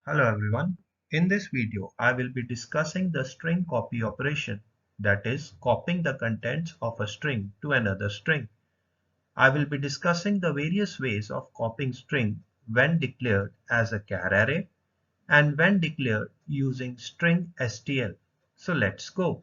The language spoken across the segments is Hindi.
Hello everyone. In this video, I will be discussing the string copy operation, that is, copying the contents of a string to another string. I will be discussing the various ways of copying string when declared as a char array and when declared using string STL. So let's go.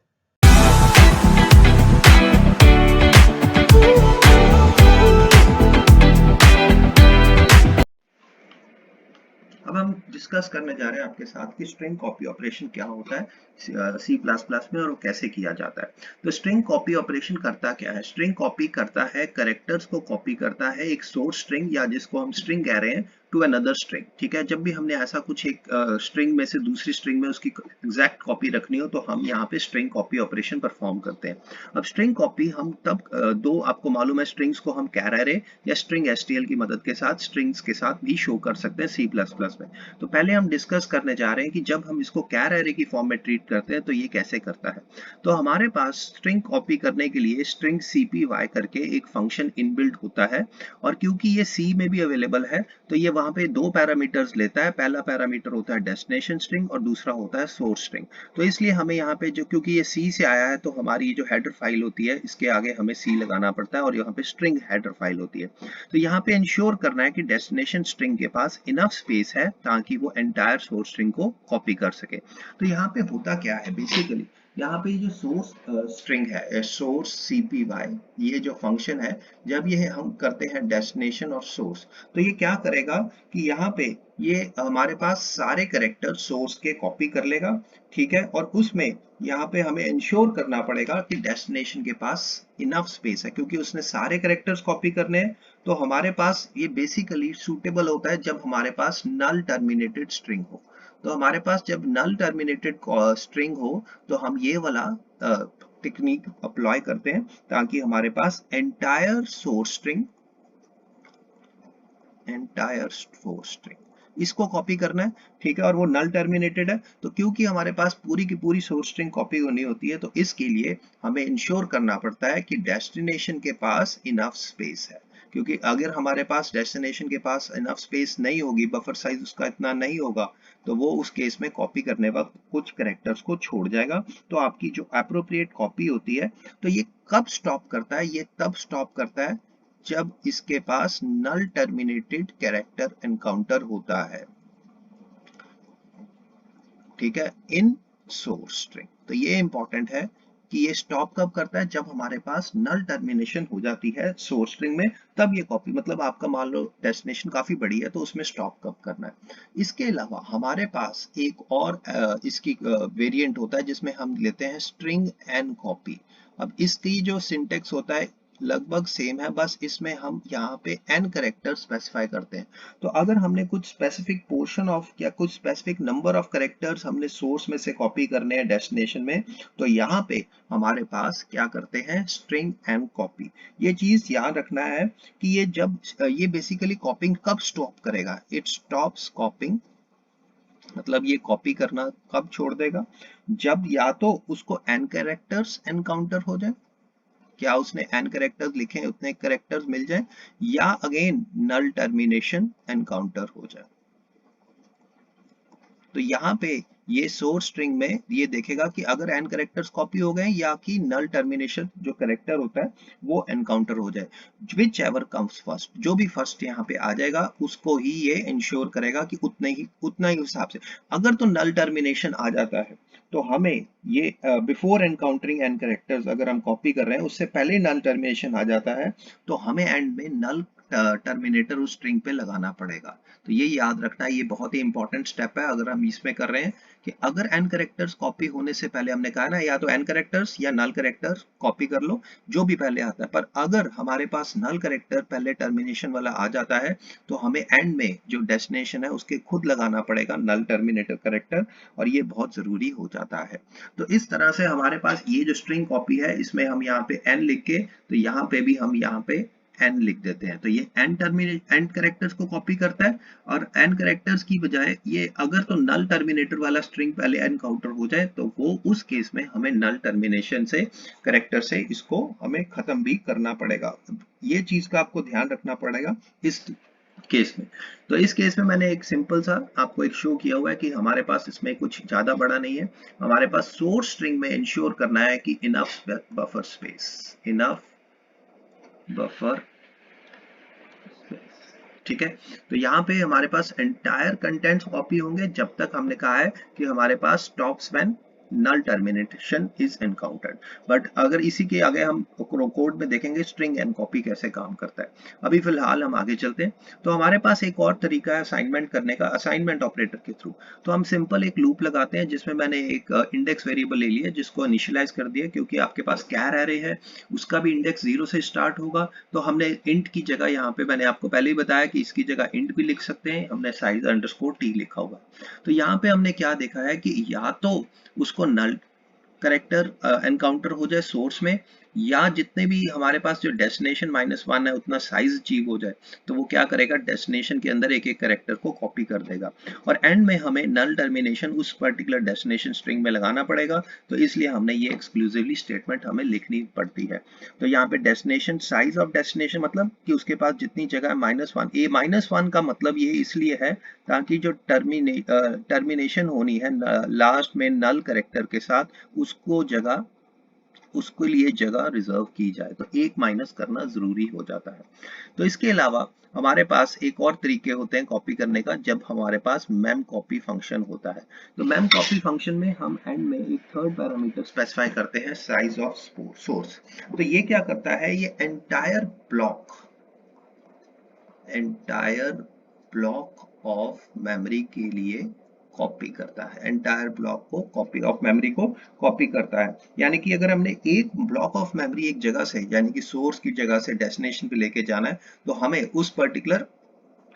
अब हम डिस्कस करने जा रहे हैं आपके साथ कि स्ट्रिंग कॉपी ऑपरेशन क्या होता है सी प्लस प्लस में और वो कैसे किया जाता है। तो स्ट्रिंग कॉपी ऑपरेशन करता क्या है? स्ट्रिंग कॉपी करता है कैरेक्टर्स को कॉपी करता है एक सोर्स स्ट्रिंग या जिसको हम स्ट्रिंग कह रहे हैं टू अनदर स्ट्रिंग। ठीक है, जब भी हमने ऐसा कुछ एक स्ट्रिंग में से दूसरी स्ट्रिंग में उसकी एग्जैक्ट कॉपी रखनी हो तो हम यहाँ पे स्ट्रिंग कॉपी ऑपरेशन परफॉर्म करते हैं। अब स्ट्रिंग कॉपी हम तब दो आपको मालूम है स्ट्रिंग्स को हम char array या स्ट्रिंग STL की मदद के साथ स्ट्रिंग्स के साथ भी शो कर सकते हैं सी प्लस प्लस में। तो पहले हम डिस्कस करने जा रहे हैं कि जब हम इसको char array की फॉर्म में ट्रीट करते हैं तो ये कैसे करता है। तो हमारे पास स्ट्रिंग कॉपी करने के लिए स्ट्रिंग cpy करके एक फंक्शन इनबिल्ट होता है और क्योंकि ये सी में भी अवेलेबल है तो ये वहां पे दो पैरामीटर्स लेता है। पहला पैरामीटर होता है डेस्टिनेशन स्ट्रिंग और दूसरा होता है सोर्स स्ट्रिंग। तो इसलिए हमें यहाँ पे जो क्योंकि ये सी से आया है तो हमारी जो हेडर फाइल होती है इसके आगे हमें सी लगाना पड़ता है और यहाँ पे स्ट्रिंग हेडर फाइल होती है। तो यहाँ पे इंश्योर करना है कि डेस्टिनेशन स्ट्रिंग के पास इनफ स्पेस है ताकि वो एंटायर सोर्स स्ट्रिंग को कॉपी कर सके। तो यहाँ पे होता क्या है बेसिकली, यहाँ पे जो सोर्स स्ट्रिंग है सोर्स cpy, ये जो फंक्शन है जब ये हम करते हैं डेस्टिनेशन और सोर्स तो ये क्या करेगा कि यहाँ पे ये हमारे पास सारे कैरेक्टर सोर्स के कॉपी कर लेगा। ठीक है, और उसमें यहाँ पे हमें इंश्योर करना पड़ेगा कि डेस्टिनेशन के पास इनफ स्पेस है क्योंकि उसने सारे कैरेक्टर्स कॉपी करने हैं। तो हमारे पास ये बेसिकली सूटेबल होता है जब हमारे पास नल टर्मिनेटेड स्ट्रिंग हो। तो हमारे पास जब नल टर्मिनेटेड स्ट्रिंग हो तो हम ये वाला टेक्निक अप्लाई करते हैं ताकि हमारे पास एंटायर सोर्स स्ट्रिंग इसको कॉपी करना है। ठीक है, और वो नल टर्मिनेटेड है तो क्योंकि हमारे पास पूरी की पूरी सोर्स स्ट्रिंग कॉपी होनी होती है तो इसके लिए हमें इंश्योर करना पड़ता है कि डेस्टिनेशन के पास इनफ स्पेस है। क्योंकि अगर हमारे पास डेस्टिनेशन के पास इनफ स्पेस नहीं होगी, बफर साइज उसका इतना नहीं होगा तो वो उस केस में कॉपी करने वक्त कुछ कैरेक्टर्स को छोड़ जाएगा। तो आपकी जो एप्रोप्रिएट कॉपी होती है तो ये कब स्टॉप करता है? ये तब स्टॉप करता है जब इसके पास नल टर्मिनेटेड कैरेक्टर एनकाउंटर होता है। ठीक है, इन सोर्स स्ट्रिंग। तो ये इंपॉर्टेंट है कि ये स्टॉप कब करता है? जब हमारे पास नल टर्मिनेशन हो जाती है सोर्स स्ट्रिंग में, तब ये कॉपी मतलब आपका मान लो डेस्टिनेशन काफी बड़ी है तो उसमें स्टॉप कब करना है। इसके अलावा हमारे पास एक और इसकी वेरिएंट होता है जिसमें हम लेते हैं स्ट्रिंग एन कॉपी। अब इसकी जो सिंटेक्स होता है लगभग सेम है, बस इसमें हम यहाँ पे n करेक्टर स्पेसिफाई करते हैं। तो अगर हमने कुछ स्पेसिफिक पोर्शन ऑफ या कुछ स्पेसिफिक नंबर ऑफ करेक्टर्स हमने सोर्स में से कॉपी करने हैं डेस्टिनेशन में तो यहाँ पे हमारे पास क्या करते हैं स्ट्रिंग n कॉपी। ये चीज याद रखना है कि ये जब ये बेसिकली कॉपिंग कब स्टॉप करेगा, इट स्टॉप्स कॉपिंग मतलब ये कॉपी करना कब छोड़ देगा? जब या तो उसको n कैरेक्टर्स एनकाउंटर हो जाए, क्या उसने n कैरेक्टर्स लिखे हैं उतने कैरेक्टर्स मिल जाए, या अगेन नल टर्मिनेशन एनकाउंटर हो जाए। तो यहाँ पे ये सोर्स स्ट्रिंग में ये देखेगा कि अगर n कैरेक्टर्स कॉपी हो गए या कि नल टर्मिनेशन जो कैरेक्टर होता है वो एनकाउंटर हो जाए। विच एवर कम्स फर्स्ट, जो भी फर्स्ट यहाँ पे आ जाएगा उसको ही ये इंश्योर करेगा कि उतना ही हिसाब से। अगर तो नल टर्मिनेशन आ जाता है तो हमें ये बिफोर एनकाउंटरिंग एन कैरेक्टर्स अगर हम कॉपी कर रहे हैं उससे पहले नल टर्मिनेशन आ जाता है तो हमें एंड में नल टर्मिनेटर उस स्ट्रिंग पे लगाना पड़ेगा। तो ये याद रखना है, ये बहुत ही इंपॉर्टेंट स्टेप है अगर हम इसमें कर रहे हैं कि अगर n कैरेक्टर्स कॉपी होने से पहले हमने कहा ना या तो n कैरेक्टर्स या नल कैरेक्टर कॉपी कर लो जो भी पहले आता है, पर अगर हमारे पास नल कैरेक्टर पहले टर्मिनेशन वाला आ जाता है तो हमें एंड में जो डेस्टिनेशन है उसके खुद लगाना पड़ेगा नल टर्मिनेटर कैरेक्टर और ये बहुत जरूरी हो जाता है। तो इस तरह से हमारे पास ये जो स्ट्रिंग कॉपी है इसमें हम यहाँ पे n लिख के तो यहाँ पे भी हम यहाँ पे n लिख देते हैं। तो ये n कैरेक्टर्स को कॉपी करता है और n कैरेक्टर्स की बजाय ये अगर तो नल टर्मिनेटर वाला स्ट्रिंग पहले एनकाउंटर हो जाए तो वो उस केस में हमें नल टर्मिनेशन से कैरेक्टर से इसको हमें खत्म भी करना पड़ेगा। ये चीज का आपको ध्यान रखना पड़ेगा। इस केस में। तो इस केस में मैंने एक सिंपल सा आपको एक शो किया हुआ है कि हमारे पास इसमें कुछ ज्यादा बड़ा नहीं है, हमारे पास सोर्स स्ट्रिंग में इंश्योर करना है कि enough buffer space, enough buffer, ठीक है। तो यहाँ पे हमारे पास एंटायर कंटेंट्स कॉपी होंगे जब तक हमने कहा है कि हमारे पास stops when null termination is encountered. But अगर इसी के आगे हम कोड में देखेंगे स्ट्रिंग एंड कॉपी कैसे काम करता है। अभी फिलहाल हम आगे चलते हैं। तो हमारे पास एक और तरीका है असाइनमेंट करने का, असाइनमेंट ऑपरेटर के थ्रू। तो हम सिंपल एक लूप लगाते हैं जिसमें मैंने एक इंडेक्स वेरिएबल ले लिया जिसको इनिशियलाइज कर दिया, क्योंकि आपके पास कैर एरे है उसका भी इंडेक्स 0 से स्टार्ट होगा। तो हमने इंट की जगह, यहाँ पे मैंने आपको पहले ही बताया कि इसकी जगह इंट भी लिख सकते हैं, हमने साइज अंडरस्कोर टी लिखा होगा। तो यहाँ पे हमने क्या देखा है कि या तो उसको नल करेक्टर एनकाउंटर हो जाए सोर्स में, या जितने भी हमारे पास जो डेस्टिनेशन -1 है उतना साइज अचीव हो जाए, तो वो क्या करेगा डेस्टिनेशन के अंदर एक एक करेक्टर को कॉपी कर देगा, और एंड में हमें नल टर्मिनेशन उस पर्टिकुलर डेस्टिनेशन स्ट्रिंग में लगाना पड़ेगा। तो इसलिए हमने ये एक्सक्लूसिवली स्टेटमेंट हमें लिखनी पड़ती है। तो यहाँ पे डेस्टिनेशन, साइज ऑफ डेस्टिनेशन मतलब कि उसके पास जितनी जगह है -1, ये -1 का मतलब ये इसलिए है ताकि जो टर्मिनेशन होनी है लास्ट में नल करेक्टर के साथ, उसको जगह, उसके लिए जगह रिजर्व की जाए, तो एक माइनस करना जरूरी हो जाता है। तो इसके अलावा हमारे पास एक और तरीके होते हैं कॉपी करने का, जब हमारे पास मेम कॉपी फंक्शन होता है। तो मेम कॉपी फंक्शन में हम एंड में एक थर्ड पैरामीटर स्पेसिफाई करते हैं, साइज ऑफ सोर्स। तो ये क्या करता है, ये एंटायर ब्लॉक ऑफ मेमोरी के लिए कॉपी करता है, एंटायर ब्लॉक को कॉपी ऑफ मेमोरी को कॉपी करता है। यानी कि अगर हमने एक ब्लॉक ऑफ मेमोरी एक जगह से, यानी कि सोर्स की जगह से डेस्टिनेशन पे लेके जाना है, तो हमें उस पर्टिकुलर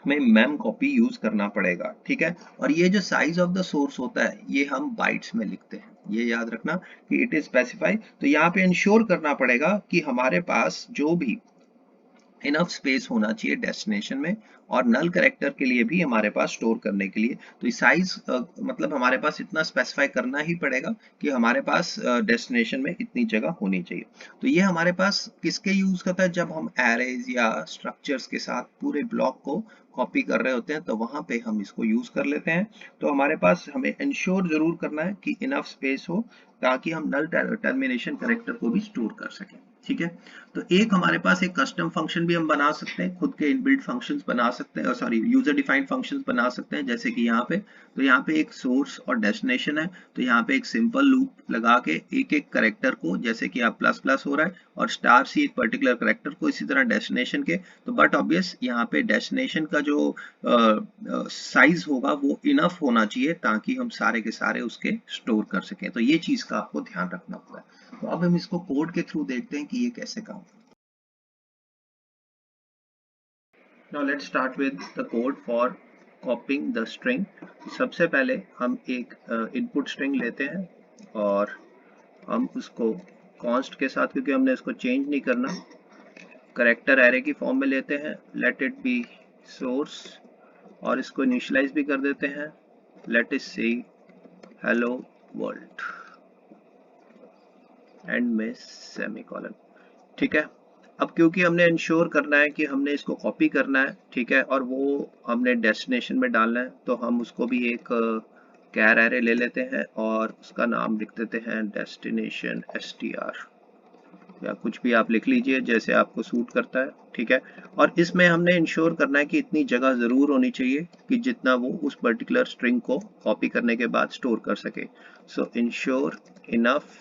में मेम कॉपी यूज करना पड़ेगा, ठीक है। और ये जो साइज ऑफ द सोर्स होता है ये हम बाइट्स में लिखते हैं, ये याद रखना कि इट इज स्पेसिफाई। तो यहाँ पे इंश्योर करना पड़ेगा कि हमारे पास जो भी इनफ स्पेस होना चाहिए डेस्टिनेशन में, और नल कैरेक्टर के लिए भी हमारे पास स्टोर करने के लिए। तो साइज मतलब हमारे पास इतना स्पेसिफाई करना ही पड़ेगा कि हमारे पास डेस्टिनेशन में इतनी जगह होनी चाहिए। तो ये हमारे पास किसके यूज करता है, जब हम एरेज या स्ट्रक्चर्स के साथ पूरे ब्लॉक को कॉपी कर रहे होते हैं तो वहां पे हम इसको यूज कर लेते हैं। तो हमारे पास हमें इंश्योर जरूर करना है कि इनफ स्पेस हो ताकि हम नल टर्मिनेशन कैरेक्टर को भी स्टोर कर सकें, ठीक है। तो एक हमारे पास एक कस्टम फंक्शन भी हम बना सकते हैं, खुद के इनबिल्ट फंक्शंस बना सकते हैं, सॉरी यूजर डिफाइंड फंक्शंस बना सकते हैं, जैसे कि यहाँ पे। तो यहाँ पे एक सोर्स और डेस्टिनेशन है, तो यहाँ पे एक सिंपल लूप लगा के एक एक करेक्टर को, जैसे कि आप प्लस प्लस हो रहा है और स्टार सी एक पर्टिकुलर करेक्टर को, इसी तरह डेस्टिनेशन के। तो बट ऑब्वियस यहाँ पे डेस्टिनेशन का जो साइज होगा वो इनफ होना चाहिए ताकि हम सारे के सारे उसके स्टोर कर सकें। तो ये चीज का आपको ध्यान रखना होगा। तो अब हम इसको कोड के थ्रू देखते हैं कि ये कैसे काम करता है। Now let's start with the code for copying the string. सबसे पहले हम एक इनपुट स्ट्रिंग लेते हैं और हम उसको कॉन्स्ट के साथ, क्योंकि हमने इसको चेंज नहीं करना, करेक्टर एरे की फॉर्म में लेते हैं, लेट इट बी सोर्स, और इसको इनिशियलाइज भी कर देते हैं, लेट इस सी हेलो वर्ल्ड, एंड में सेमीकोलन, ठीक है। अब क्योंकि हमने इंश्योर करना है कि हमने इसको कॉपी करना है, ठीक है, और वो हमने डेस्टिनेशन में डालना है, तो हम उसको भी एक कैर एरे ले लेते हैं और उसका नाम लिख देते हैं डेस्टिनेशन str, या कुछ भी आप लिख लीजिए जैसे आपको सूट करता है, ठीक है। और इसमें हमने इंश्योर करना है कि इतनी जगह जरूर होनी चाहिए कि जितना वो उस पर्टिकुलर स्ट्रिंग को कॉपी करने के बाद स्टोर कर सके। सो इंश्योर इनफ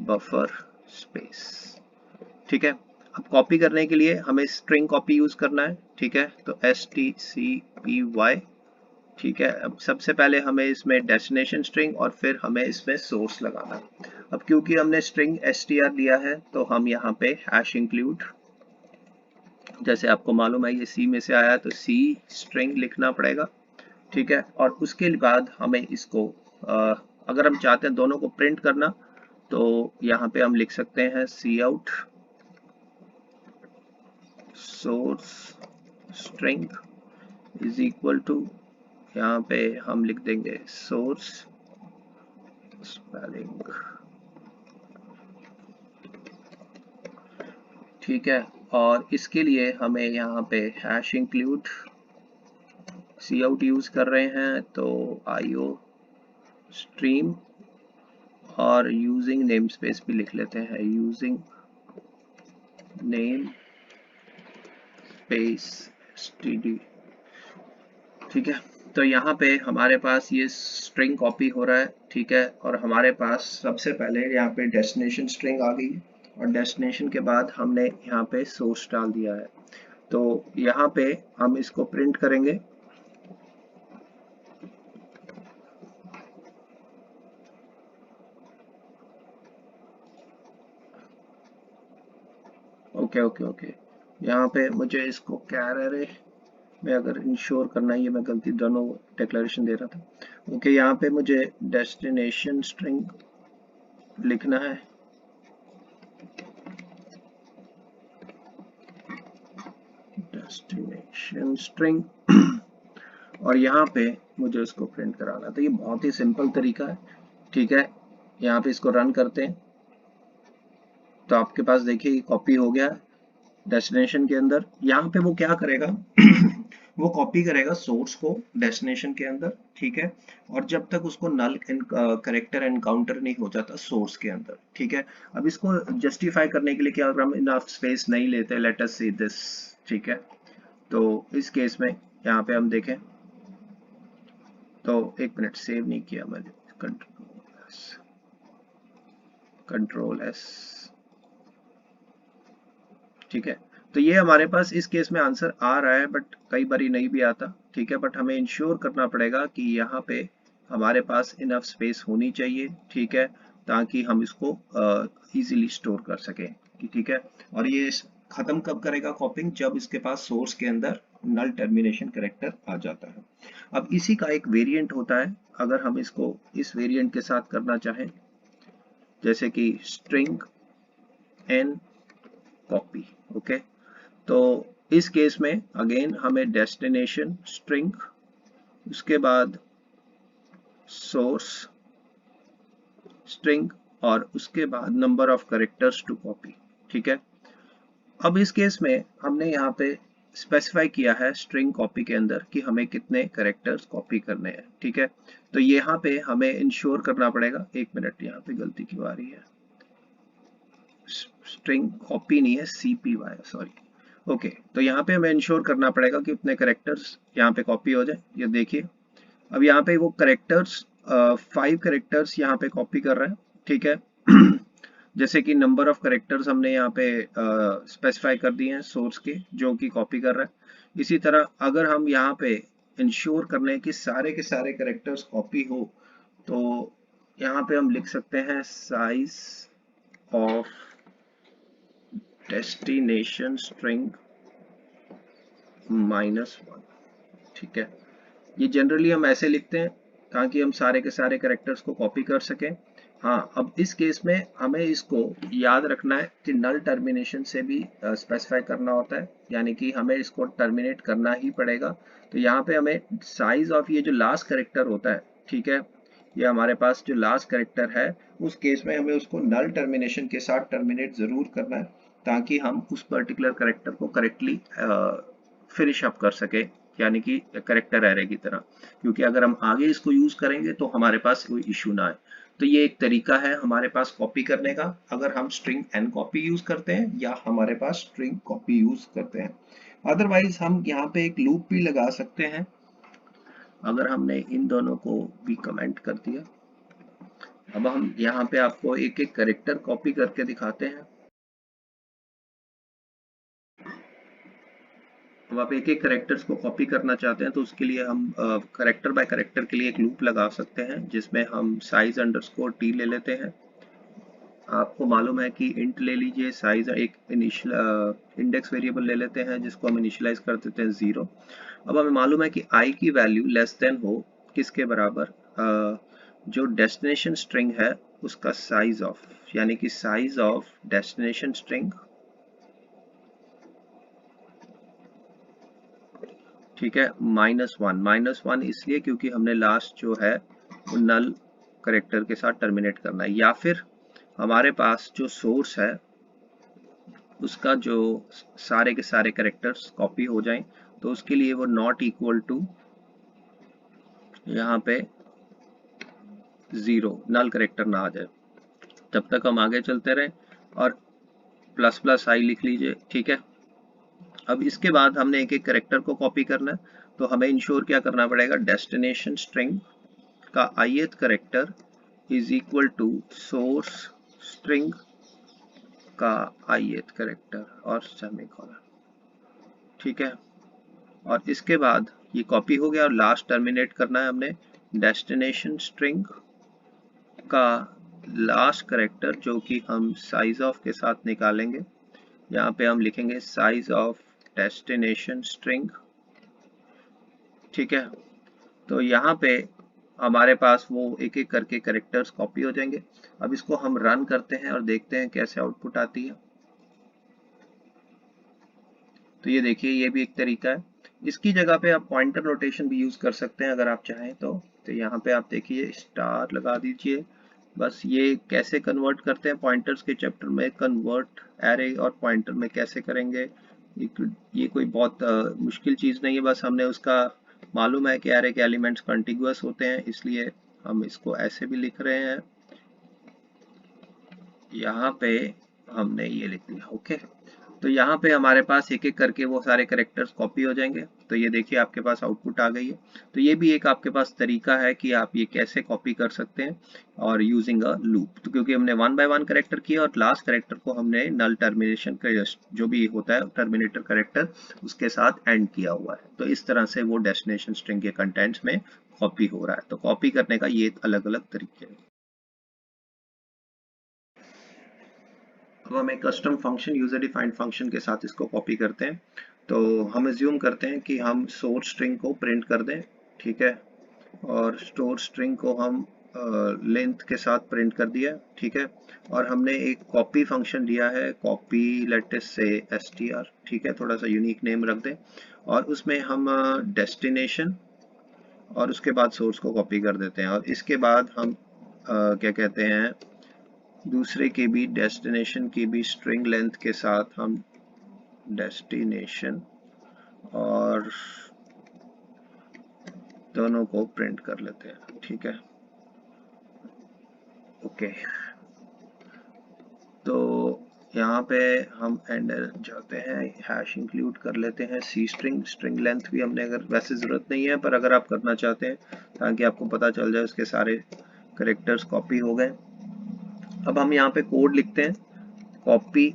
बफर स्पेस, ठीक है। अब कॉपी करने के लिए हमें स्ट्रिंग कॉपी यूज करना है, ठीक है। तो stcpy, ठीक है। अब सबसे पहले हमें इसमें डेस्टिनेशन स्ट्रिंग और फिर हमें इसमें सोर्स लगाना है। अब क्योंकि हमने स्ट्रिंग str लिया है तो हम यहाँ पे हैश इंक्लूड, जैसे आपको मालूम है ये सी में से आया तो सी स्ट्रिंग लिखना पड़ेगा, ठीक है। और उसके बाद हमें इसको अगर हम चाहते हैं दोनों को प्रिंट करना, तो यहाँ पे हम लिख सकते हैं c out source string is equal to, यहाँ पे हम लिख देंगे सोर्स स्पेलिंग, ठीक है। और इसके लिए हमें यहाँ पे हैश इंक्लूड cout यूज कर रहे हैं, तो io स्ट्रीम और यूजिंग नेम स्पेस भी लिख लेते हैं, यूजिंग नेम स्पेस std। ठीक है, तो यहाँ पे हमारे पास ये स्ट्रिंग कॉपी हो रहा है। ठीक है, और हमारे पास सबसे पहले यहाँ पे डेस्टिनेशन स्ट्रिंग आ गई और डेस्टिनेशन के बाद हमने यहाँ पे सोर्स डाल दिया है। तो यहाँ पे हम इसको प्रिंट करेंगे। ओके ओके ओके, यहाँ पे मुझे इसको कैर अरे में अगर इंश्योर करना है, ये मैं गलती दोनों डिक्लेरेशन दे रहा था। ओके, यहाँ पे मुझे डेस्टिनेशन स्ट्रिंग लिखना है, डेस्टिनेशन स्ट्रिंग और यहाँ पे मुझे इसको प्रिंट कराना है। तो ये बहुत ही सिंपल तरीका है। ठीक है, यहाँ पे इसको रन करते हैं तो आपके पास देखिए कॉपी हो गया डेस्टिनेशन के अंदर। यहाँ पे वो क्या करेगा वो कॉपी करेगा सोर्स को डेस्टिनेशन के अंदर। ठीक है, और जब तक उसको नल करेक्टर एनकाउंटर नहीं हो जाता सोर्स के अंदर। ठीक है, अब इसको जस्टिफाई करने के लिए क्या, अगर हम इनफ स्पेस नहीं लेते, लेट अस सी दिस। ठीक है, तो इस केस में यहाँ पे हम देखें तो एक मिनट, सेव नहीं किया मैंने, कंट्रोल एस। ठीक है, तो ये हमारे पास इस केस में आंसर आ रहा है, बट कई बारी नहीं भी आता। ठीक है, बट हमें इंश्योर करना पड़ेगा कि यहाँ पे हमारे पास इनफ स्पेस होनी चाहिए। ठीक है, ताकि हम इसको इजीली स्टोर कर सकें। ठीक है, और ये खत्म कब करेगा कॉपिंग, जब इसके पास सोर्स के अंदर नल टर्मिनेशन कैरेक्टर आ जाता है। अब इसी का एक वेरिएंट होता है, अगर हम इसको इस वेरिएंट के साथ करना चाहें, जैसे कि स्ट्रिंग एन कॉपी। ओके, तो इस केस में अगेन हमें डेस्टिनेशन स्ट्रिंग, उसके बाद सोर्स स्ट्रिंग और उसके बाद number of characters to copy. ठीक है, अब इस केस में हमने यहाँ पे स्पेसिफाई किया है स्ट्रिंग कॉपी के अंदर कि हमें कितने कैरेक्टर्स कॉपी करने हैं। ठीक है, तो यहाँ पे हमें इंश्योर करना पड़ेगा, एक मिनट यहाँ पे गलती क्यों आ रही है, स्ट्रिंग कॉपी नहीं है CPY, सॉरी। ओके, तो यहाँ पे हमें इंश्योर करना पड़ेगा कि उतने करेक्टर्स यहाँ पे कॉपी हो जाए। ये देखिए, अब यहाँ पे वो करेक्टर्स 5 करेक्टर्स यहाँ पे कॉपी कर रहे हैं। ठीक है जैसे कि नंबर ऑफ करेक्टर्स हमने यहाँ पे स्पेसिफाई कर दिए हैं सोर्स के, जो कि कॉपी कर रहा है। इसी तरह अगर हम यहाँ पे इंश्योर करने कि सारे के सारे करेक्टर्स कॉपी हो, तो यहाँ पे हम लिख सकते हैं साइज ऑफ डेस्टिनेशन स्ट्रिंग -1। ठीक है, ये जनरली हम ऐसे लिखते हैं ताकि हम सारे के सारे कैरेक्टर्स को कॉपी कर सकें। हाँ, अब इस केस में हमें इसको याद रखना है कि नल टर्मिनेशन से भी स्पेसिफाई करना होता है, यानी कि हमें इसको टर्मिनेट करना ही पड़ेगा। तो यहाँ पे हमें साइज ऑफ ये जो लास्ट कैरेक्टर होता है, ठीक है, ये हमारे पास जो लास्ट कैरेक्टर है, उस केस में हमें उसको नल टर्मिनेशन के साथ टर्मिनेट जरूर करना है, ताकि हम उस पर्टिकुलर कैरेक्टर को करेक्टली फिनिश अप कर सके, यानी कि करेक्टर एरे की तरह। क्योंकि अगर हम आगे इसको यूज करेंगे तो हमारे पास कोई इश्यू ना आए। तो ये एक तरीका है हमारे पास कॉपी करने का, अगर हम स्ट्रिंग एन कॉपी यूज करते हैं या हमारे पास स्ट्रिंग कॉपी यूज करते हैं। अदरवाइज हम यहाँ पे एक लूप भी लगा सकते हैं, अगर हमने इन दोनों को भी कमेंट कर दिया। अब हम यहाँ पे आपको एक एक कैरेक्टर कॉपी करके दिखाते हैं। अब आप एक एक कैरेक्टर्स को कॉपी करना चाहते हैं तो उसके लिए हम कैरेक्टर बाय कैरेक्टर के लिए एक लूप लगा सकते हैं, जिसमें हम साइज अंडरस्कोर t ले लेते हैं। आपको मालूम है कि इंट ले लीजिए, साइज एक इनिशियल इंडेक्स वेरिएबल ले लेते हैं जिसको हम इनिशियलाइज कर देते हैं 0। अब हमें मालूम है कि i की वैल्यू लेस देन हो किसके बराबर, जो डेस्टिनेशन स्ट्रिंग है उसका साइज ऑफ, यानी कि साइज ऑफ डेस्टिनेशन स्ट्रिंग। ठीक है, -1 इसलिए क्योंकि हमने लास्ट जो है वो नल करेक्टर के साथ टर्मिनेट करना है, या फिर हमारे पास जो सोर्स है उसका जो सारे के सारे कैरेक्टर्स कॉपी हो जाएं, तो उसके लिए वो नॉट इक्वल टू यहाँ पे 0 नल कैरेक्टर ना आ जाए, तब तक हम आगे चलते रहें और प्लस प्लस आई लिख लीजिए। ठीक है, अब इसके बाद हमने एक एक कैरेक्टर को कॉपी करना है, तो हमें इंश्योर क्या करना पड़ेगा, डेस्टिनेशन स्ट्रिंग का ith character is equal to source string का ith कैरेक्टर और सेमीकोलन। ठीक है, और इसके बाद ये कॉपी हो गया और लास्ट टर्मिनेट करना है हमने डेस्टिनेशन स्ट्रिंग का लास्ट कैरेक्टर, जो कि हम साइज ऑफ के साथ निकालेंगे। यहाँ पे हम लिखेंगे साइज ऑफ डेस्टिनेशन स्ट्रिंग। ठीक है, तो यहाँ पे हमारे पास वो एक एक करके कैरेक्टर्स कॉपी हो जाएंगे। अब इसको हम रन करते हैं और देखते हैं कैसे आउटपुट आती है। तो ये देखिए, ये भी एक तरीका है। इसकी जगह पे आप पॉइंटर नोटेशन भी यूज कर सकते हैं अगर आप चाहें तो यहाँ पे आप देखिए स्टार लगा दीजिए। बस ये कैसे कन्वर्ट करते हैं पॉइंटर्स के चैप्टर में, कन्वर्ट एरे और पॉइंटर में कैसे करेंगे, ये कोई बहुत मुश्किल चीज नहीं है। बस हमने उसका मालूम है कि एरे के एलिमेंट्स कंटिगुअस होते हैं, इसलिए हम इसको ऐसे भी लिख रहे हैं। यहाँ पे हमने ये लिख दिया। ओके, तो यहाँ पे हमारे पास एक एक करके वो सारे करेक्टर्स कॉपी हो जाएंगे। तो ये देखिए आपके पास आउटपुट आ गई है। तो ये भी एक आपके पास तरीका है कि आप ये कैसे कॉपी कर सकते हैं और यूजिंग अ लूप। तो क्योंकि हमने वन बाय वन करेक्टर किया और लास्ट करेक्टर को हमने नल टर्मिनेशन का जो भी होता है टर्मिनेटर करेक्टर उसके साथ एंड किया हुआ है। तो इस तरह से वो डेस्टिनेशन स्ट्रिंग के कंटेंट्स में कॉपी हो रहा है। तो कॉपी करने का ये अलग अलग तरीके हैं। अब हम एक custom function user defined function के साथ इसको कॉपी करते हैं। तो हम एज्यूम करते हैं कि हम सोर्स स्ट्रिंग को प्रिंट कर दें। ठीक है, और स्टोर स्ट्रिंग को हम लेंथ के साथ प्रिंट कर दिया। ठीक है, और हमने एक कॉपी फंक्शन दिया है, कॉपी लेटेस्ट से str। ठीक है, थोड़ा सा यूनिक नेम रख दें और उसमें हम डेस्टिनेशन और उसके बाद सोर्स को कॉपी कर देते हैं। और इसके बाद हम क्या कहते हैं, दूसरे के भी डेस्टिनेशन की भी स्ट्रिंग लेंथ के साथ हम डेस्टिनेशन और दोनों को प्रिंट कर लेते हैं। ठीक है, ओके। तो यहाँ पे हम एंड जाते हैं, हैश इंक्लूड कर लेते हैं सी स्ट्रिंग। स्ट्रिंग लेंथ भी हमने अगर वैसे ज़रूरत नहीं है, पर अगर आप करना चाहते हैं ताकि आपको पता चल जाए उसके सारे करेक्टर्स कॉपी हो गए। अब हम यहाँ पे कोड लिखते हैं, कॉपी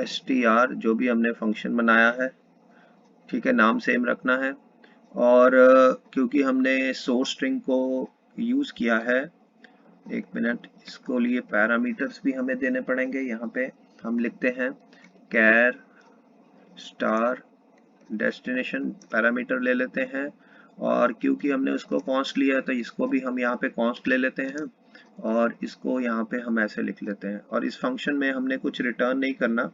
str जो भी हमने फंक्शन बनाया है। ठीक है, नाम सेम रखना है। और क्योंकि हमने सोर्स स्ट्रिंग को यूज़ किया है, एक मिनट, इसको लिए पैरामीटर्स भी हमें देने पड़ेंगे। यहाँ पे हम लिखते हैं कैर स्टार डेस्टिनेशन पैरामीटर ले लेते हैं, और क्योंकि हमने उसको कॉन्स्ट लिया है तो इसको भी हम यहाँ पे कॉन्स्ट ले लेते हैं और इसको यहाँ पे हम ऐसे लिख लेते हैं। और इस फंक्शन में हमने कुछ रिटर्न नहीं करना,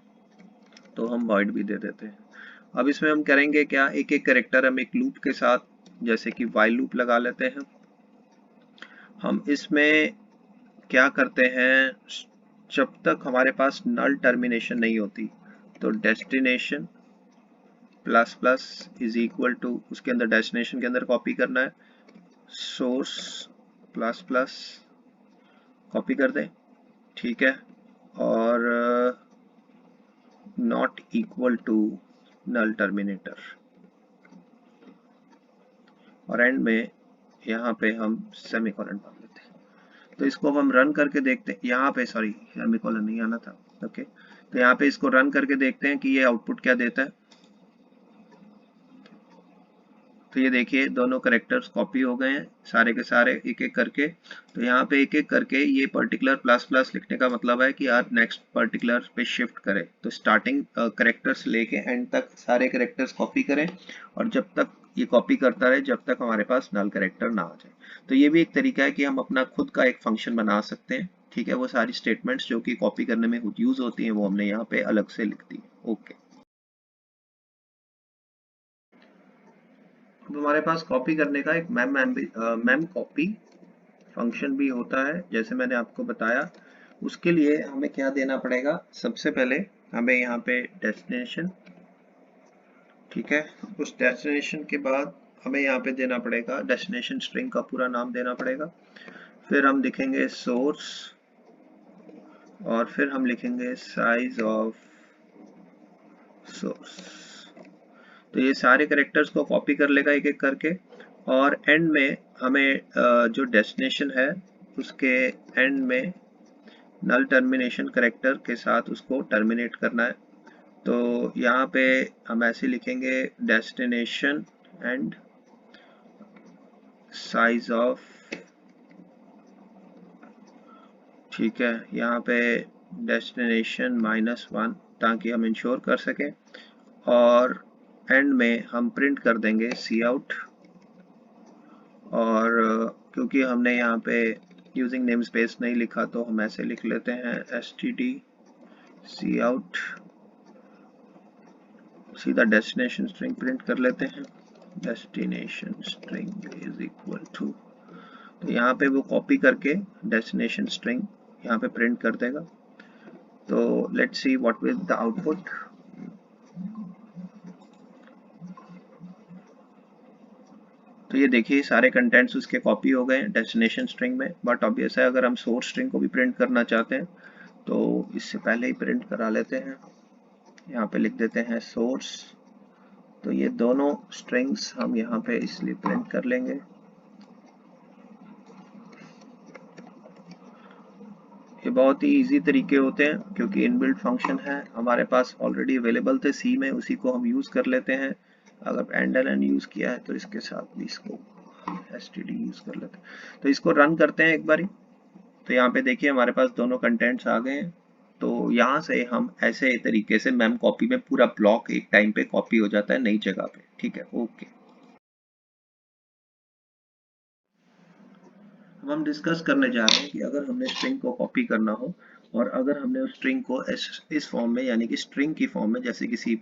तो हम वॉइड भी दे देते हैं। अब इसमें हम करेंगे क्या, एक एक करेक्टर हम एक लूप के साथ, जैसे कि वाइल लूप लगा लेते हैं। हम इसमें क्या करते हैं, जब तक हमारे पास नल टर्मिनेशन नहीं होती तो destination plus plus is equal to, उसके अंदर डेस्टिनेशन के अंदर कॉपी करना है सोर्स प्लस प्लस, कॉपी कर दें। ठीक है, और not equal to null terminator, और एंड में यहाँ पे हम सेमीकोलन डाल देते हैं। तो इसको हम रन करके देखते हैं। यहाँ पे सॉरी, सेमीकोलन नहीं आना था। ओके, तो यहाँ पे इसको रन करके देखते हैं कि ये आउटपुट क्या देता है। तो ये देखिए दोनों करेक्टर्स कॉपी हो गए हैं सारे के सारे एक एक करके। तो यहाँ पे एक एक करके ये पर्टिकुलर प्लस प्लस लिखने का मतलब है कि आप नेक्स्ट पर्टिकुलर पे शिफ्ट करें। तो स्टार्टिंग करेक्टर्स लेके एंड तक सारे करेक्टर्स कॉपी करें, और जब तक ये कॉपी करता रहे जब तक हमारे पास नल करेक्टर ना आ जाए। तो ये भी एक तरीका है कि हम अपना खुद का एक फंक्शन बना सकते हैं। ठीक है, वो सारी स्टेटमेंट्स जो कि कॉपी करने में यूज होती हैं वो हमने यहाँ पे अलग से लिख दी। ओके, अब हमारे पास कॉपी करने का एक मैम कॉपी फंक्शन भी होता है, जैसे मैंने आपको बताया। उसके लिए हमें क्या देना पड़ेगा, सबसे पहले हमें यहाँ पे डेस्टिनेशन, ठीक है, उस डेस्टिनेशन के बाद हमें यहाँ पे देना पड़ेगा डेस्टिनेशन स्ट्रिंग का पूरा नाम देना पड़ेगा, फिर हम लिखेंगे सोर्स और फिर हम लिखेंगे साइज ऑफ सोर्स। तो ये सारे कैरेक्टर्स को कॉपी कर लेगा एक एक करके, और एंड में हमें जो डेस्टिनेशन है उसके एंड में नल टर्मिनेशन कैरेक्टर के साथ उसको टर्मिनेट करना है। तो यहाँ पे हम ऐसे लिखेंगे डेस्टिनेशन एंड साइज ऑफ, ठीक है, यहाँ पे डेस्टिनेशन -1 ताकि हम इंश्योर कर सकें, और एंड में हम प्रिंट कर देंगे सी आउट, और क्योंकि हमने यहाँ पे यूजिंग नेम स्पेस नहीं लिखा तो हम ऐसे लिख लेते हैं std सी आउट, सीधा डेस्टिनेशन स्ट्रिंग प्रिंट कर लेते हैं, destination string is equal to, तो यहाँ पे वो कॉपी करके डेस्टिनेशन स्ट्रिंग यहाँ पे प्रिंट कर देगा। तो let's see what will the output. तो ये देखिए सारे कंटेंट्स उसके कॉपी हो गए डेस्टिनेशन स्ट्रिंग में, बट ऑब्वियस है अगर हम सोर्स स्ट्रिंग को भी प्रिंट करना चाहते हैं तो इससे पहले ही प्रिंट करा लेते हैं। यहाँ पे लिख देते हैं सोर्स, तो ये दोनों स्ट्रिंग्स हम यहाँ पे इसलिए प्रिंट कर लेंगे। ये बहुत ही इजी तरीके होते हैं क्योंकि इनबिल्ट फंक्शन है हमारे पास ऑलरेडी अवेलेबल थे सी में, उसी को हम यूज कर लेते हैं। अगर एंड यूज किया है तो इसके साथ भी इसको std यूज कर लेते हैं। तो इसको रन करते हैं एक बारी। तो यहाँ पे देखिए हमारे पास दोनों कंटेंट्स आ गए हैं। तो यहाँ से हम ऐसे तरीके से मेम कॉपी में पूरा ब्लॉक एक टाइम पे कॉपी हो जाता है नई जगह पे, ठीक है, ओके। अब हम डिस्कस करने जा रहे हैं कि अगर हमने स्ट्रिंग को कॉपी करना हो और अगर हमने उस स्ट्रिंग को इस फॉर्म में यानी कि स्ट्रिंग की फॉर्म में, जैसे कि C++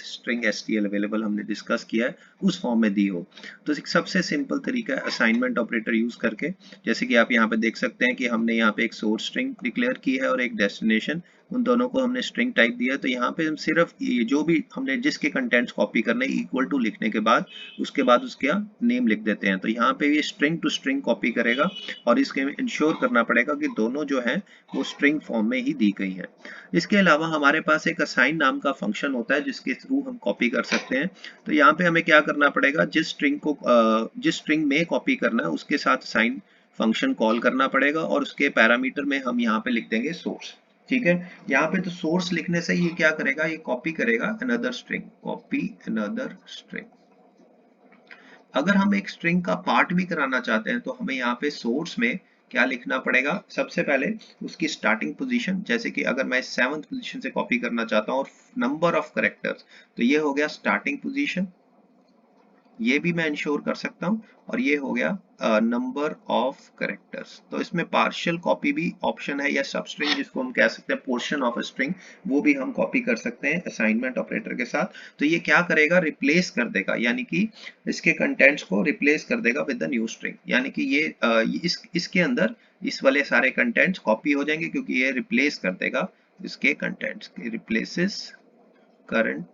स्ट्रिंग stl अवेलेबल हमने डिस्कस किया है, उस फॉर्म में दी हो, तो एक सबसे सिंपल तरीका है असाइनमेंट ऑपरेटर यूज करके। जैसे कि आप यहाँ पे देख सकते हैं कि हमने यहाँ पे एक सोर्स स्ट्रिंग डिक्लेयर की है और एक डेस्टिनेशन, उन दोनों को हमने स्ट्रिंग टाइप दिया है। तो यहाँ पे हम सिर्फ ये जो भी हमने जिसके कंटेंट्स कॉपी करने इक्वल टू लिखने के बाद उसके बाद उसका नेम लिख देते हैं। तो यहाँ पे ये स्ट्रिंग टू स्ट्रिंग कॉपी करेगा और इसके इंश्योर करना पड़ेगा कि दोनों जो है वो स्ट्रिंग फॉर्म में ही दी गई है। इसके अलावा हमारे पास एक असाइन नाम का फंक्शन होता है जिसके थ्रू हम कॉपी कर सकते हैं। तो यहाँ पे हमें क्या करना पड़ेगा, जिस स्ट्रिंग में कॉपी करना है उसके साथ असाइन फंक्शन कॉल करना पड़ेगा और उसके पैरामीटर में हम यहाँ पे लिख देंगे सोर्स, ठीक है। यहाँ पे तो सोर्स लिखने से ये क्या करेगा, ये कॉपी करेगा another string, copy another string. अगर हम एक स्ट्रिंग का पार्ट भी कराना चाहते हैं तो हमें यहाँ पे सोर्स में क्या लिखना पड़ेगा, सबसे पहले उसकी स्टार्टिंग पोजीशन, जैसे कि अगर मैं 7th पोजीशन से कॉपी करना चाहता हूँ और नंबर ऑफ करेक्टर्स, तो ये हो गया स्टार्टिंग पोजीशन, ये भी मैं इंश्योर कर सकता हूँ, और ये हो गया नंबर ऑफ करेक्टर्स। तो इसमें पार्शियल कॉपी भी ऑप्शन है, या सब स्ट्रिंग जिसको हम कह सकते हैं पोर्शन ऑफ अ स्ट्रिंग, वो भी हम कॉपी कर सकते हैं असाइनमेंट ऑपरेटर के साथ। तो ये क्या करेगा, रिप्लेस कर देगा, यानी कि इसके कंटेंट्स को रिप्लेस कर देगा विद द न्यू स्ट्रिंग, यानी कि ये इसके अंदर इस वाले सारे कंटेंट्स कॉपी हो जाएंगे क्योंकि ये रिप्लेस कर देगा इसके कंटेंट्स, रिप्लेसेस करंट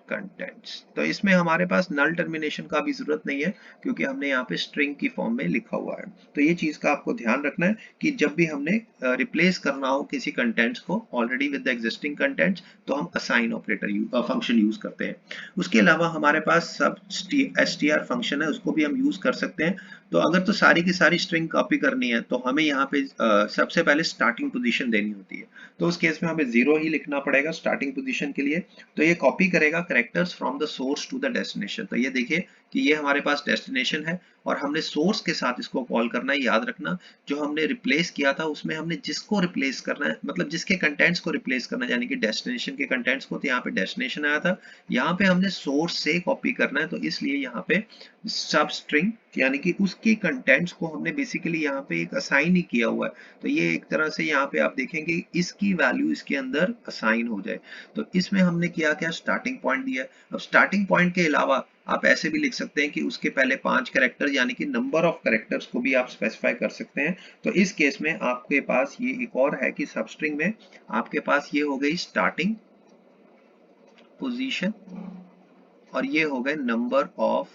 कंटेंट्स। तो इसमें हमारे पास नल टर्मिनेशन का भी जरूरत नहीं है क्योंकि हमने यहाँ पे स्ट्रिंग की फॉर्म में लिखा हुआ है। तो ये चीज का आपको ध्यान रखना है कि जब भी हमने रिप्लेस करना हो किसी कंटेंट्स को already with the existing contents, तो हम असाइन ऑपरेटर फंक्शन यूज करते हैं। उसके अलावा हमारे पास सब str फंक्शन है, उसको भी हम यूज कर सकते हैं। तो अगर तो सारी की सारी स्ट्रिंग कॉपी करनी है तो हमें यहाँ पे सबसे पहले स्टार्टिंग पोजीशन देनी होती है। तो उस केस में हमें 0 ही लिखना पड़ेगा स्टार्टिंग पोजीशन के लिए। तो ये कॉपी करेगा characters from the source to the destination. तो ये देखिए कि ये हमारे पास डेस्टिनेशन है और हमने सोर्स के साथ इसको कॉल करना है। याद रखना जो हमने रिप्लेस किया था उसमें हमने जिसको रिप्लेस करना है, मतलब जिसके कंटेंट्स को रिप्लेस करना है, यानी कि डेस्टिनेशन के कंटेंट्स को, तो यहाँ पे डेस्टिनेशन आया था, यहाँ पे हमने सोर्स से कॉपी करना है। तो इसलिए यहाँ पे सब स्ट्रिंग यानी कि उसकी कंटेंट्स को हमने बेसिकली यहाँ पे एक असाइन ही किया हुआ है। तो ये एक तरह से यहाँ पे आप देखेंगे इसकी वैल्यू इसके अंदर असाइन हो जाए। तो इसमें हमने किया क्या, स्टार्टिंग पॉइंट दिया। अब स्टार्टिंग पॉइंट के अलावा आप ऐसे भी लिख सकते हैं कि उसके पहले 5 कैरेक्टर यानी कि नंबर ऑफ कैरेक्टर्स को भी आप स्पेसिफाई कर सकते हैं। तो इस केस में आपके पास ये एक और है कि सबस्ट्रिंग में आपके पास ये हो गई स्टार्टिंग पोजीशन और ये हो गए नंबर ऑफ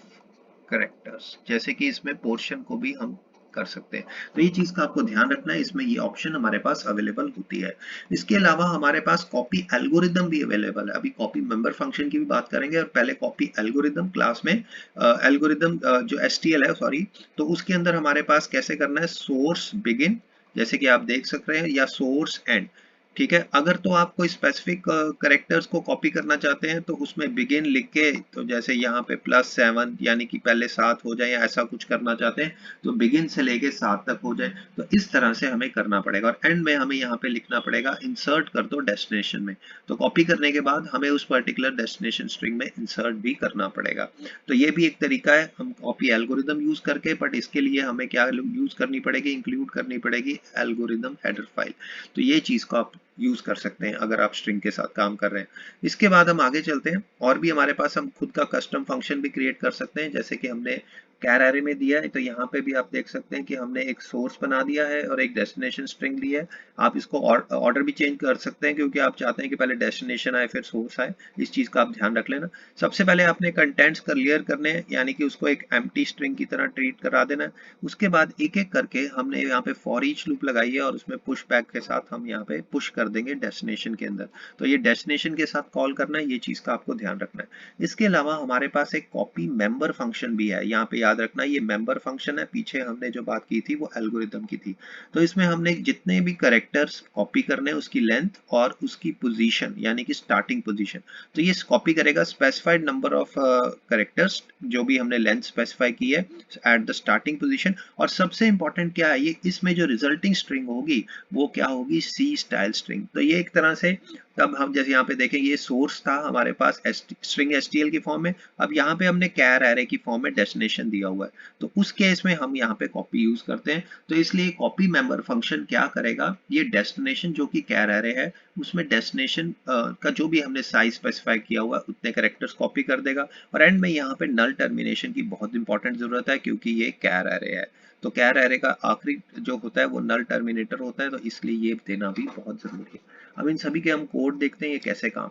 करेक्टर्स, जैसे कि इसमें पोर्शन को भी हम कर सकते हैं। तो ये चीज का आपको ध्यान रखना है, इसमें ये ऑप्शन हमारे पास अवेलेबल होती है। इसके अलावा हमारे पास कॉपी एल्गोरिदम भी अवेलेबल है। अभी कॉपी मेंबर फंक्शन की भी बात करेंगे और पहले कॉपी एल्गोरिदम क्लास में एल्गोरिदम जो एसटीएल है सॉरी, तो उसके अंदर हमारे पास कैसे करना है, सोर्स बिगिन जैसे कि आप देख सक रहे हैं या सोर्स एंड। ठीक है, अगर तो आप कोई स्पेसिफिक करेक्टर्स को कॉपी करना चाहते हैं तो उसमें बिगिन लिख के, तो जैसे यहाँ पे +7 यानी कि पहले 7 हो जाए या ऐसा कुछ करना चाहते हैं तो बिगिन से लेके 7 तक हो जाए, तो इस तरह से हमें करना पड़ेगा। और एंड में हमें यहाँ पे लिखना पड़ेगा इंसर्ट कर दो डेस्टिनेशन में। तो कॉपी करने के बाद हमें उस पर्टिकुलर डेस्टिनेशन स्ट्रिंग में इंसर्ट भी करना पड़ेगा। तो ये भी एक तरीका है हम कॉपी एल्गोरिदम यूज करके, बट इसके लिए हमें क्या यूज करनी पड़ेगी, इंक्लूड करनी पड़ेगी एल्गोरिदम हेडर फाइल। तो ये चीज को आप यूज कर सकते हैं अगर आप स्ट्रिंग के साथ काम कर रहे हैं। इसके बाद हम आगे चलते हैं, और भी हमारे पास हम खुद का कस्टम फंक्शन भी क्रिएट कर सकते हैं, जैसे कि हमने कैर एरे में दिया है। तो यहाँ पे भी आप देख सकते हैं कि हमने एक सोर्स बना दिया है और एक डेस्टिनेशन स्ट्रिंग ली है। आप इसको ऑर्डर भी चेंज कर सकते हैं क्योंकि आप चाहते हैं कि पहले डेस्टिनेशन आए फिर सोर्स आए, इस चीज का आप ध्यान रख लेना। सबसे पहले आपने कंटेंट्स क्लियर करने हैं, यानी कि उसको एक एम्प्टी स्ट्रिंग की तरह ट्रीट करा देना है। उसके बाद एक एक करके हमने यहाँ पे फॉर ईच लूप लगाई है और उसमें पुश बैक के साथ हम यहाँ पे पुश कर देंगे डेस्टिनेशन के अंदर। तो ये डेस्टिनेशन के साथ कॉल करना है, ये चीज का आपको ध्यान रखना है। इसके अलावा हमारे पास एक कॉपी मेंबर फंक्शन भी है, यहाँ पे याद रखना ये मेंबर फंक्शन है, पीछे हमने जो बात की थी वो एल्गोरिदम की थी। तो इसमें हमने जितने भी करेक्टर्स कॉपी करने उसकी लेंथ और उसकी पोजीशन यानी कि स्टार्टिंग पोजीशन, तो ये कॉपी करेगा स्पेसिफाइड नंबर ऑफ करेक्टर्स जो भी हमने लेंथ स्पेसिफाई की है एट द स्टार्टिंग पोजीशन। और सबसे इंपॉर्टेंट क्या है, ये इसमें जो रिजल्टिंग स्ट्रिंग होगी वो क्या होगी, सी स्टाइल स्ट्रिंग। तो ये एक तरह से, तब हम जैसे यहाँ पे देखें ये सोर्स था हमारे पास स्ट्रिंग एसटीएल की फॉर्म में, अब यहाँ पे हमने कैर एरे की फॉर्म में डेस्टिनेशन दिया हुआ है, तो उस केस में हम यहाँ पे कॉपी यूज करते हैं। तो इसलिए कॉपी मेंबर फंक्शन क्या करेगा, ये डेस्टिनेशन जो कि कैर एरे है उसमें डेस्टिनेशन का जो भी हमने साइज स्पेसिफाई किया हुआ उतने कैरेक्टर्स कॉपी कर देगा। और एंड में यहाँ पे नल टर्मिनेशन की बहुत इंपॉर्टेंट जरूरत है क्योंकि ये कैर एरे है, तो कैर एरे का आखिरी जो होता है वो नल टर्मिनेटर होता है, तो इसलिए ये देना भी बहुत जरूरी है। अब इन सभी के हम कोड देखते हैं ये कैसे काम।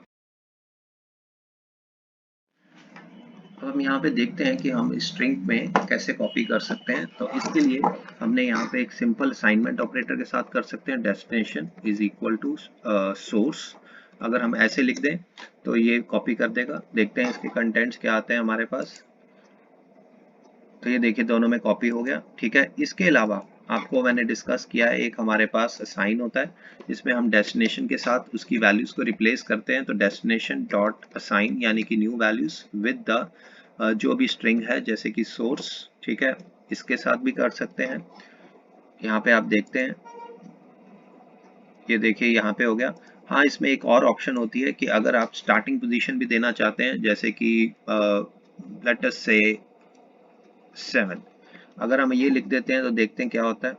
अब हम यहाँ पे देखते हैं कि हम स्ट्रिंग में कैसे कॉपी कर सकते हैं। तो इसके लिए हमने यहाँ पे एक सिंपल असाइनमेंट ऑपरेटर के साथ कर सकते हैं, destination is equal to source. अगर हम ऐसे लिख दें तो ये कॉपी कर देगा। देखते हैं इसके कंटेंट्स क्या आते हैं हमारे पास। तो ये देखिए दोनों में कॉपी हो गया, ठीक है। इसके अलावा आपको मैंने डिस्कस किया है, एक हमारे पास असाइन होता है जिसमें हम डेस्टिनेशन के साथ उसकी वैल्यूज को रिप्लेस करते हैं। तो डेस्टिनेशन डॉट असाइन यानी कि न्यू वैल्यूज विद द जो भी स्ट्रिंग है जैसे कि सोर्स, ठीक है, इसके साथ भी कर सकते हैं। यहाँ पे आप देखते हैं, ये देखिए यहाँ पे हो गया। हाँ, इसमें एक और ऑप्शन होती है कि अगर आप स्टार्टिंग पोजीशन भी देना चाहते हैं, जैसे कि लेट अस से 7, अगर हम ये लिख देते हैं तो देखते हैं क्या होता है।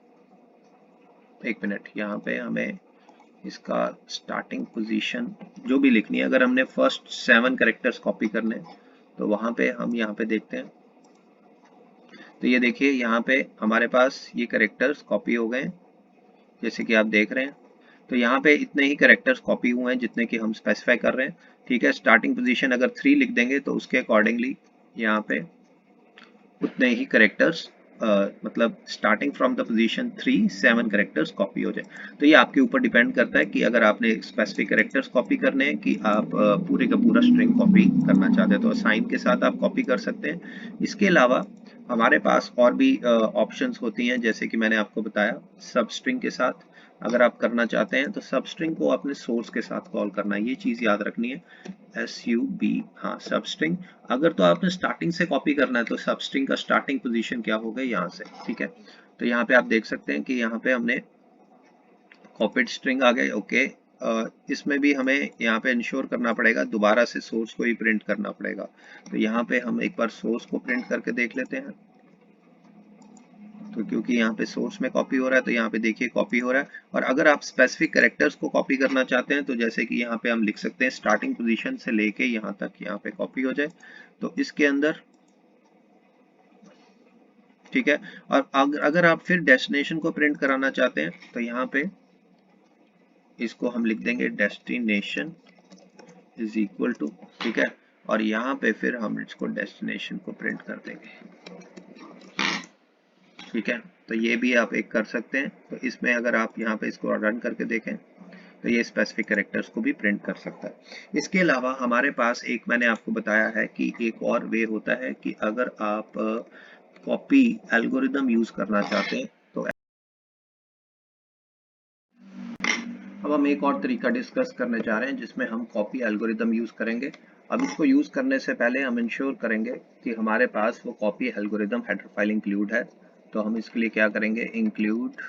एक मिनट, यहाँ पे हमें इसका स्टार्टिंग पोजीशन जो भी लिखनी है, अगर हमने फर्स्ट 7 कैरेक्टर्स कॉपी करने तो वहां पे हम यहाँ पे देखते हैं। तो ये देखिए यहाँ पे हमारे पास ये कैरेक्टर्स कॉपी हो गए जैसे कि आप देख रहे हैं। तो यहाँ पे इतने ही कैरेक्टर्स कॉपी हुए हैं जितने कि हम स्पेसिफाई कर रहे हैं, ठीक है। स्टार्टिंग पोजीशन अगर 3 लिख देंगे तो उसके अकॉर्डिंगली यहाँ पे उतने ही करेक्टर्स मतलब starting from the position 3 7 characters copy हो जाए। तो ये आपके ऊपर डिपेंड करता है कि अगर आपने स्पेसिफिक करेक्टर्स कॉपी करने हैं कि आप पूरे का पूरा स्ट्रिंग कॉपी करना चाहते हैं, तो असाइन के साथ आप कॉपी कर सकते हैं। इसके अलावा हमारे पास और भी ऑप्शंस होती हैं, जैसे कि मैंने आपको बताया सब स्ट्रिंग के साथ अगर आप करना चाहते हैं तो सब स्ट्रिंग को अपने सोर्स के साथ कॉल करना है, ये चीज याद रखनी है। SUB, हाँ सब स्ट्रिंग। अगर तो आपने स्टार्टिंग से कॉपी करना है तो सब स्ट्रिंग का स्टार्टिंग पोजीशन क्या होगा, यहाँ से, ठीक है। तो यहाँ पे आप देख सकते हैं कि यहाँ पे हमने कॉपीड स्ट्रिंग आ गए, ओके। इसमें भी हमें यहाँ पे इंश्योर करना पड़ेगा, दोबारा से सोर्स को ही प्रिंट करना पड़ेगा। तो यहाँ पे हम एक बार सोर्स को प्रिंट करके देख लेते हैं। तो क्योंकि यहाँ पे सोर्स में कॉपी हो रहा है तो यहाँ पे देखिए कॉपी हो रहा है। और अगर आप स्पेसिफिक कैरेक्टर्स को कॉपी करना चाहते हैं तो जैसे कि यहाँ पे हम लिख सकते हैं स्टार्टिंग पोजीशन से लेके यहाँ तक यहाँ पे कॉपी हो जाए। तो इसके अंदर ठीक है। और अगर आप फिर डेस्टिनेशन को प्रिंट कराना चाहते हैं तो यहाँ पे इसको हम लिख देंगे डेस्टिनेशन इज इक्वल टू, ठीक है, और यहाँ पे फिर हम इसको डेस्टिनेशन को प्रिंट कर देंगे, ठीक है। तो ये भी आप एक कर सकते हैं। तो इसमें अगर आप यहाँ पे इसको रन करके देखें तो ये स्पेसिफिक कैरेक्टर्स को भी प्रिंट कर सकता है। इसके अलावा हमारे पास एक मैंने आपको बताया है कि एक और वे होता है कि अगर आप कॉपी एल्गोरिदम यूज करना चाहते हैं तो अब हम एक और तरीका डिस्कस करने जा रहे हैं जिसमें हम कॉपी एल्गोरिदम यूज करेंगे। अब इसको यूज करने से पहले हम इंश्योर करेंगे कि हमारे पास वो copy algorithm header file include है। तो हम इसके लिए क्या करेंगे, इंक्लूड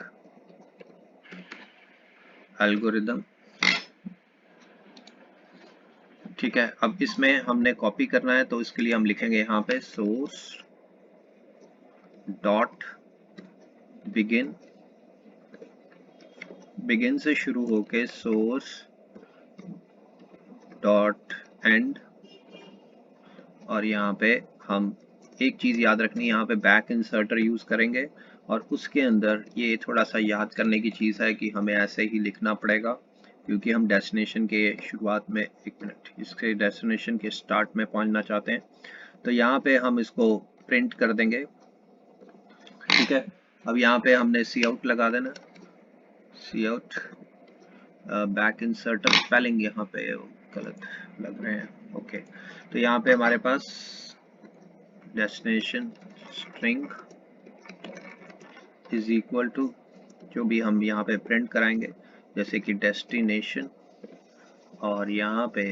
एल्गोरिदम, ठीक है। अब इसमें हमने कॉपी करना है तो इसके लिए हम लिखेंगे यहाँ पे सोर्स डॉट बिगिन, बिगिन से शुरू होके सोर्स डॉट एंड, और यहाँ पे हम एक चीज याद रखनी है, यहाँ पे बैक इंसर्टर यूज करेंगे और उसके अंदर ये थोड़ा सा याद करने की चीज है कि हमें ऐसे ही लिखना पड़ेगा क्योंकि हम डेस्टिनेशन के शुरुआत में, एक मिनट, इसके डेस्टिनेशन के स्टार्ट में पहुंचना चाहते हैं। तो यहाँ पे हम इसको प्रिंट कर देंगे, ठीक है। अब यहाँ पे हमने सी आउट लगा देना, सी आउट बैक इंसर्टर, स्पेलिंग यहाँ पे गलत लग रहे हैं, ओके। तो यहाँ पे हमारे पास destination string is equal to जो भी हम यहाँ पे प्रिंट कराएंगे जैसे कि डेस्टिनेशन, और यहाँ पे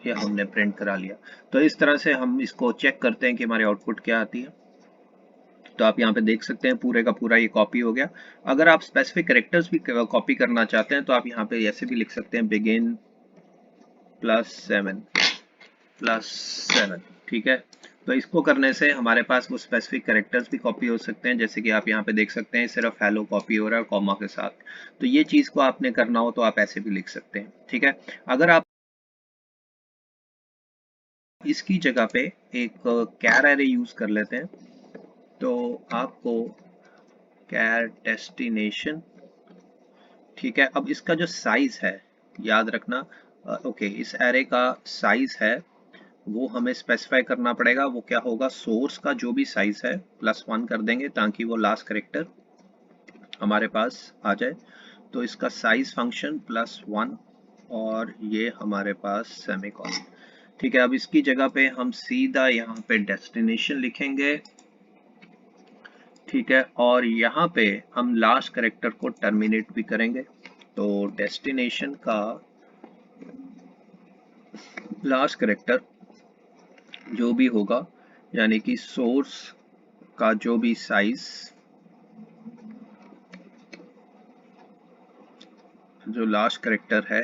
ये हमने प्रिंट करा लिया। तो इस तरह से हम इसको चेक करते हैं कि हमारे आउटपुट क्या आती है। तो आप यहाँ पे देख सकते हैं पूरे का पूरा ये कॉपी हो गया। अगर आप स्पेसिफिक कैरेक्टर्स भी कॉपी करना चाहते हैं तो आप यहाँ पे ऐसे भी लिख सकते हैं, बिगिन +7, ठीक है। तो इसको करने से हमारे पास वो स्पेसिफिक कैरेक्टर्स भी कॉपी हो सकते हैं, जैसे कि आप यहाँ पे देख सकते हैं सिर्फ हेलो कॉपी हो रहा है कॉमा के साथ। तो ये चीज को आपने करना हो तो आप ऐसे भी लिख सकते हैं, ठीक है। अगर आप इसकी जगह पे एक कैर एरे यूज कर लेते हैं तो आपको कैर डेस्टिनेशन, ठीक है। अब इसका जो साइज है याद रखना, ओके, इस एरे का साइज है वो हमें स्पेसिफाई करना पड़ेगा। वो क्या होगा, सोर्स का जो भी साइज है +1 कर देंगे ताकि वो लास्ट कैरेक्टर हमारे पास आ जाए। तो इसका साइज फंक्शन +1 और ये हमारे पास सेमीकोलन, ठीक है। अब इसकी जगह पे हम सीधा यहाँ पे डेस्टिनेशन लिखेंगे, ठीक है, और यहाँ पे हम लास्ट कैरेक्टर को टर्मिनेट भी करेंगे। तो डेस्टिनेशन का लास्ट कैरेक्टर जो भी होगा, यानी कि सोर्स का जो भी साइज, जो लास्ट कैरेक्टर है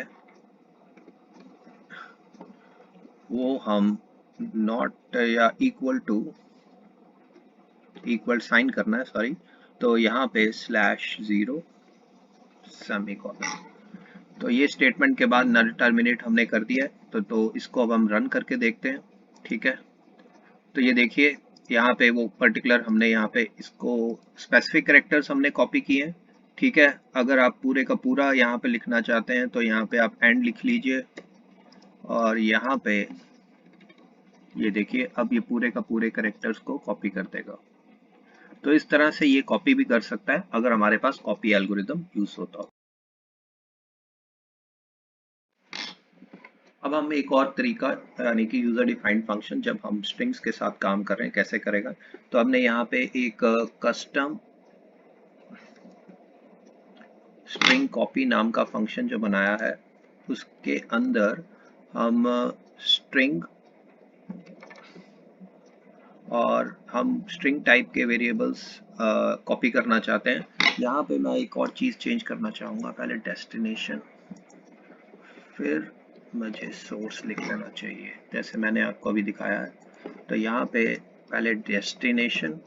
वो हम नॉट या इक्वल टू, इक्वल साइन करना है, सॉरी। तो यहाँ पे /0 सेमीकोलन। तो ये स्टेटमेंट के बाद नल टर्मिनेट हमने कर दिया है। तो इसको अब हम रन करके देखते हैं, ठीक है। तो ये देखिए यहाँ पे वो पर्टिकुलर हमने यहाँ पे इसको स्पेसिफिक कैरेक्टर्स हमने कॉपी किए हैं, ठीक है। अगर आप पूरे का पूरा यहाँ पे लिखना चाहते हैं तो यहाँ पे आप एंड लिख लीजिए और यहाँ पे ये देखिए अब ये पूरे का पूरे कैरेक्टर्स को कॉपी कर देगा। तो इस तरह से ये कॉपी भी कर सकता है अगर हमारे पास कॉपी एल्गोरिदम यूज होता हो। अब हम एक और तरीका, यानी कि यूजर डिफाइंड फंक्शन जब हम स्ट्रिंग्स के साथ काम कर रहे हैं कैसे करेगा। तो हमने यहाँ पे एक कस्टम स्ट्रिंग कॉपी नाम का फंक्शन जो बनाया है उसके अंदर हम स्ट्रिंग और हम स्ट्रिंग टाइप के वेरिएबल्स कॉपी करना चाहते हैं। यहाँ पे मैं एक और चीज चेंज करना चाहूँगा, पहले डेस्टिनेशन फिर मुझे सोर्स लिख लेना चाहिए जैसे मैंने आपको अभी दिखाया है। तो यहाँ पे पहले डेस्टिनेशन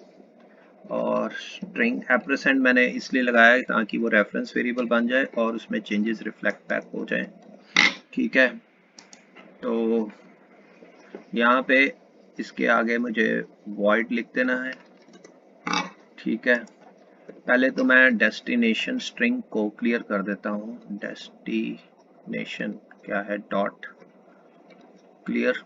और स्ट्रिंग एप्रेसेंट मैंने इसलिए लगाया है ताकि वो रेफरेंस वेरिएबल बन जाए और उसमें चेंजेस रिफ्लेक्ट बैक हो जाए, ठीक है। तो यहाँ पे इसके आगे मुझे void लिख देना है। ठीक है, पहले तो मैं डेस्टिनेशन स्ट्रिंग को क्लियर कर देता हूँ। डेस्टिनेशन क्या है, डॉट क्लियर।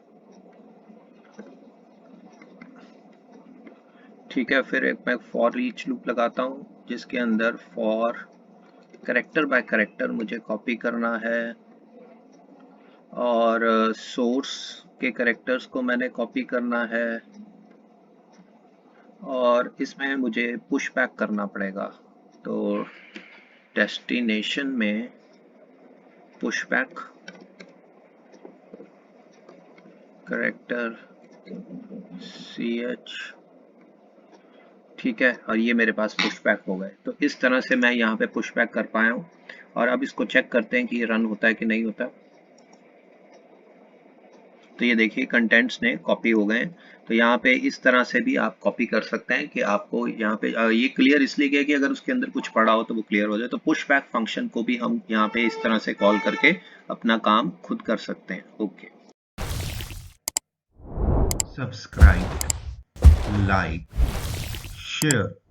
ठीक है, फिर एक मैं फॉर ईच लूप लगाता हूँ जिसके अंदर फॉर कैरेक्टर बाय कैरेक्टर मुझे कॉपी करना है, और सोर्स के कैरेक्टर्स को मैंने कॉपी करना है, और इसमें मुझे पुश बैक करना पड़ेगा। तो डेस्टिनेशन में पुश बैक कैरेक्टर ch, ठीक है, और ये मेरे पास पुश बैक हो गए। तो इस तरह से मैं यहाँ पे पुश बैक कर पाया हूँ। और अब इसको चेक करते हैं कि ये रन होता है कि नहीं होता। तो ये देखिए कंटेंट्स ने कॉपी हो गए। तो यहाँ पे इस तरह से भी आप कॉपी कर सकते हैं कि आपको यहाँ पे ये क्लियर इसलिए किया कि अगर उसके अंदर कुछ पड़ा हो तो वो क्लियर हो जाए। तो पुश बैक फंक्शन को भी हम यहाँ पे इस तरह से कॉल करके अपना काम खुद कर सकते हैं। Okay, subscribe, like, share